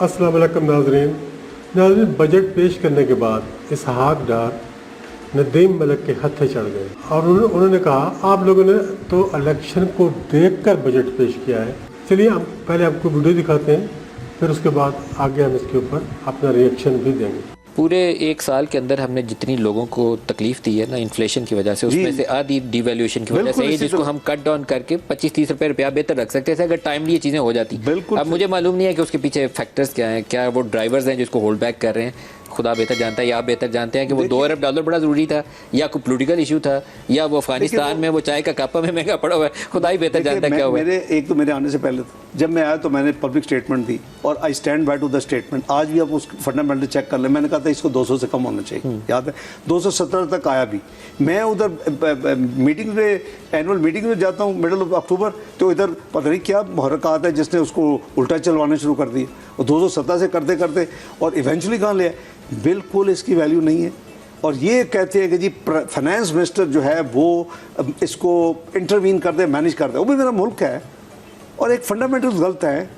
अस्सलाम वालेकुम नाज़रीन, बजट पेश करने के बाद इसहाक डार नदीम मलिक के हत्थे चढ़ गए और उन्होंने कहा आप लोगों ने तो इलेक्शन को देखकर बजट पेश किया है। चलिए हम पहले आपको वीडियो दिखाते हैं, फिर उसके बाद आगे हम इसके ऊपर अपना रिएक्शन भी देंगे। पूरे एक साल के अंदर हमने जितनी लोगों को तकलीफ दी है ना इन्फ्लेशन की वजह से, उसमें से आधी डिवैल्यूएशन की वजह से ही, जिसको हम कट डाउन करके 25-30 रुपया बेहतर रख सकते थे अगर टाइमली ये चीज़ें हो जाती। अब मुझे मालूम नहीं है कि उसके पीछे फैक्टर्स क्या हैं, क्या वो ड्राइवर्स हैं जिसको होल्ड बैक कर रहे हैं, खुदा बेहतर जानता है या आप बेहतर जानते हैं कि वो $2 अरब बड़ा ज़रूरी था, या कोई पॉलिटिकल इशू था, या वो अफगानिस्तान में वो चाय का कप में महंगा पड़ा हुआ है, खुदा ही बेहतर जानता है क्या हुआ। एक तो मेरे आने से पहले जब मैं आया तो मैंने पब्लिक स्टेटमेंट दी और I stand by two the statement. आज भी आप उस फंडामेंटल चेक कर लें, मैंने कहा था इसको 200 से कम होना चाहिए, याद है 270 तक आया भी। मैं उधर मीटिंग में, एनुअल मीटिंग में जाता हूँ मिडल ऑफ अक्टूबर, तो इधर पता नहीं क्या मुहर्रकात है जिसने उसको उल्टा चलवाना शुरू कर दिया और 270 से करते करते और इवेंचुअली कहाँ ले आए। बिल्कुल इसकी वैल्यू नहीं है। और ये कहते हैं कि जी फाइनेंस मिनिस्टर जो है वो इसको इंटरवीन कर दे, मैनेज कर दे, वो भी मेरा मुल्क है और एक फंडामेंटल गलत है।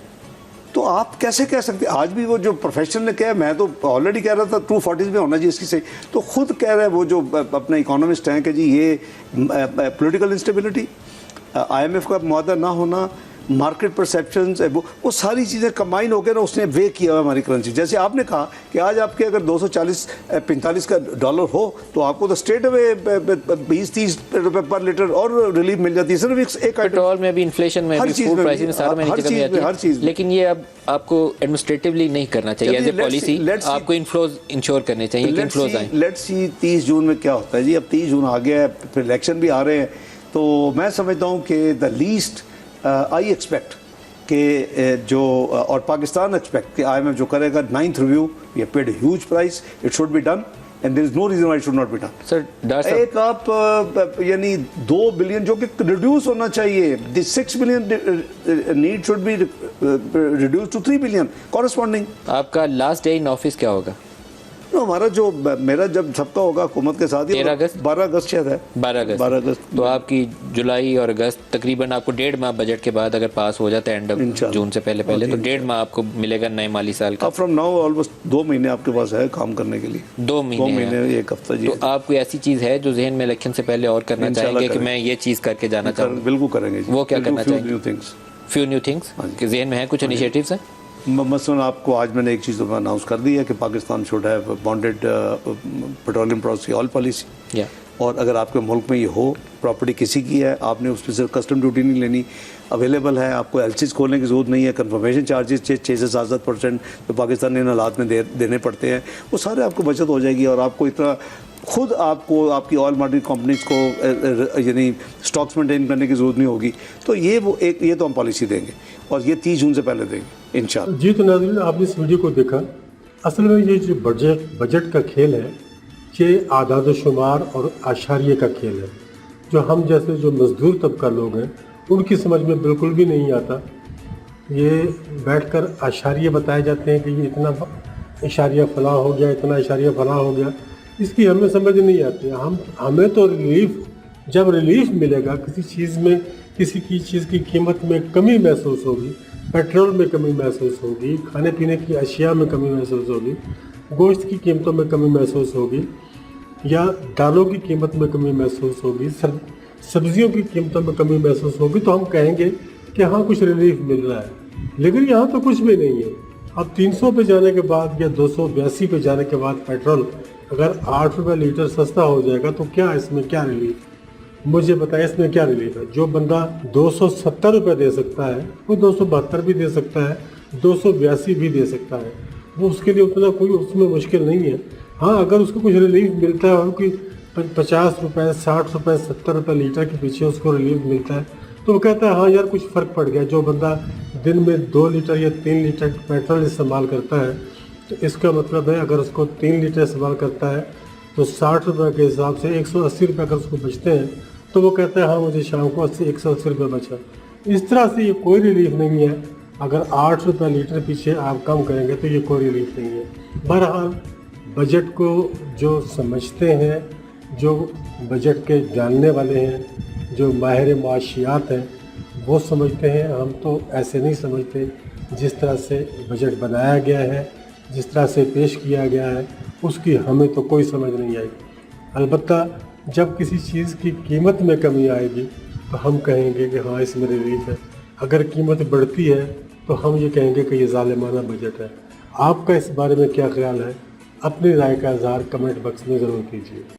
तो आप कैसे कह सकते हैं? आज भी वो जो प्रोफेशन ने कहा, मैं तो ऑलरेडी कह रहा था 240 में होना चाहिए इसकी सही, तो खुद कह रहे हैं वो जो अपने इकोनॉमिस्ट हैं कि जी ये पॉलिटिकल इंस्टेबिलिटी, IMF का मुआहदा ना होना, मार्केट परसेप्शंस, वो सारी चीज़ें कंबाइन हो गए ना, उसने वे किया हुआ हमारी करेंसी। जैसे आपने कहा कि आज आपके अगर 240-45 का डॉलर हो तो आपको तो स्ट्रेट अवे 20-30 रुपए पर लीटर और रिलीफ मिल जाती है। सिर्फ एक पेट्रोल में भी, इन्फ्लेशन में भी, फूड प्राइसेस में, सारा में नीचे कमी आती है, हर चीज़। लेकिन ये अब आपको एडमिनिस्ट्रेटिवली नहीं करना चाहिए, एज ए पॉलिसी आपको इनफ्लोज इंश्योर करने चाहिए कि इनफ्लोज आए। लेट्स सी 30 जून में क्या होता है जी। अब 30 जून आ गया है, फिर इलेक्शन भी आ रहे हैं, तो मैं समझता हूँ कि द लीस्ट आई एक्सपेक्ट कि जो और पाकिस्तान एक्सपेक्ट कि IMF जो करेगा 9th रिव्यू, ये paid huge price, it should be done and there is no reason why it should not be done. Sir एक आप यानी 2 बिलियन जो कि रिड्यूस होना चाहिए, this 6 billion need should be reduce to 3 billion corresponding. आपका last day in office क्या होगा? हमारा जो मेरा जब सबका होगा हुकूमत के साथ ही 12 अगस्त शायद है। 12 अगस्त। तो आपकी जुलाई और अगस्त तकरीबन आपको 1.5 माह बजट के बाद अगर पास हो जाता है एंड जून से पहले तो 1.5 माह आपको मिलेगा नए माली साल का। फ्रॉम नाउ ऑलमोस्ट 2 महीने आपके पास है काम करने के लिए। 2 महीने 1 हफ्ता जी। तो आप कोई ऐसी चीज़ है जो जहन में इलेक्शन से पहले और करना चाहेंगे कि मैं ये चीज़ करके जाना चाहूँगा? बिल्कुल करेंगे। वो क्या करना चाहेंगे? फ्यू न्यू थिंग्स कि जहन में है, कुछ इनिशिएटिव्स हैं? मसलन आपको आज मैंने एक चीज़ अनाउंस कर दी है कि Pakistan should have bonded petroleum products की ऑयल पॉलिसी। और अगर आपके मुल्क में ये हो, प्रॉपर्टी किसी की है, आपने उस पर सिर्फ कस्टम ड्यूटी नहीं लेनी, अवेलेबल है, आपको LCs खोलने की ज़रूरत नहीं है, कन्फर्मेशन चार्जेस 6 से 7% जो पाकिस्तान ने इन हालात में देने पड़ते हैं, वो सारे आपको बचत हो जाएगी और आपको इतना खुद आपको आपकी ऑयल मार्केटिंग कंपनीज को यानी स्टॉक्स मेंटेन करने की ज़रूरत नहीं होगी। तो ये तो हम पॉलिसी देंगे और ये 30 जून से पहले देंगे इंशाल्लाह। जी तो नाज़रीन, आपने इस वीडियो को देखा। असल में ये जो बजट का खेल है, ये आदाद शुमार और आशारिये का खेल है, जो हम जैसे जो मजदूर तबका लोग हैं उनकी समझ में बिल्कुल भी नहीं आता। ये बैठकर आशारिये बताए जाते हैं कि ये इतना इशारिया फलां हो गया, इतना इशारिया फलां हो गया, इसकी हमें समझ नहीं आती। हमें तो जब रिलीफ मिलेगा किसी चीज़ में, किसी की चीज़ की कीमत में कमी महसूस होगी, पेट्रोल में कमी महसूस होगी, खाने पीने की अशिया में कमी महसूस होगी, गोश्त की कीमतों में कमी महसूस होगी, या दालों की कीमत में कमी महसूस होगी, सब्जियों की कीमतों में कमी महसूस होगी, तो हम कहेंगे कि हाँ कुछ रिलीफ मिल रहा है। लेकिन यहाँ तो कुछ भी नहीं है। अब 300 पे जाने के बाद या 282 पे जाने के बाद पेट्रोल अगर 8 रुपये लीटर सस्ता हो जाएगा तो क्या इसमें क्या रिलीफ? मुझे बताएं इसमें क्या रिलीफ है? जो बंदा 270 रुपये दे सकता है वो 272 भी दे सकता है, 282 भी दे सकता है, वो उसके लिए उतना कोई उसमें मुश्किल नहीं है। हाँ, अगर उसको कुछ रिलीफ मिलता है और कोई 50 रुपये, 60 रुपये, 70 रुपये लीटर के पीछे उसको रिलीफ मिलता है तो वो कहता है हाँ यार कुछ फ़र्क पड़ गया। जो बंदा दिन में 2 लीटर या 3 लीटर पेट्रोल इस्तेमाल करता है तो इसका मतलब है अगर उसको 3 लीटर इस्तेमाल करता है तो 60 रुपये के हिसाब से 180 रुपये अगर उसको बचते हैं तो वो कहता है हाँ मुझे शाम को 180 रुपये बचा। इस तरह से ये कोई रिलीफ नहीं है। अगर 8 रुपये लीटर पीछे आप कम करेंगे तो ये कोई रिलीफ नहीं है। बहरहाल बजट को जो समझते हैं, जो बजट के जानने वाले हैं, जो माहिर माशियात हैं वो समझते हैं, हम तो ऐसे नहीं समझते। जिस तरह से बजट बनाया गया है, जिस तरह से पेश किया गया है, उसकी हमें तो कोई समझ नहीं आई। अलबत्ता जब किसी चीज़ की कीमत में कमी आएगी तो हम कहेंगे कि हाँ इसमें रिलीफ है, अगर कीमत बढ़ती है तो हम ये कहेंगे कि ये ज़ालिमाना बजट है। आपका इस बारे में क्या ख्याल है? अपनी राय का इज़हार कमेंट बॉक्स में ज़रूर कीजिए।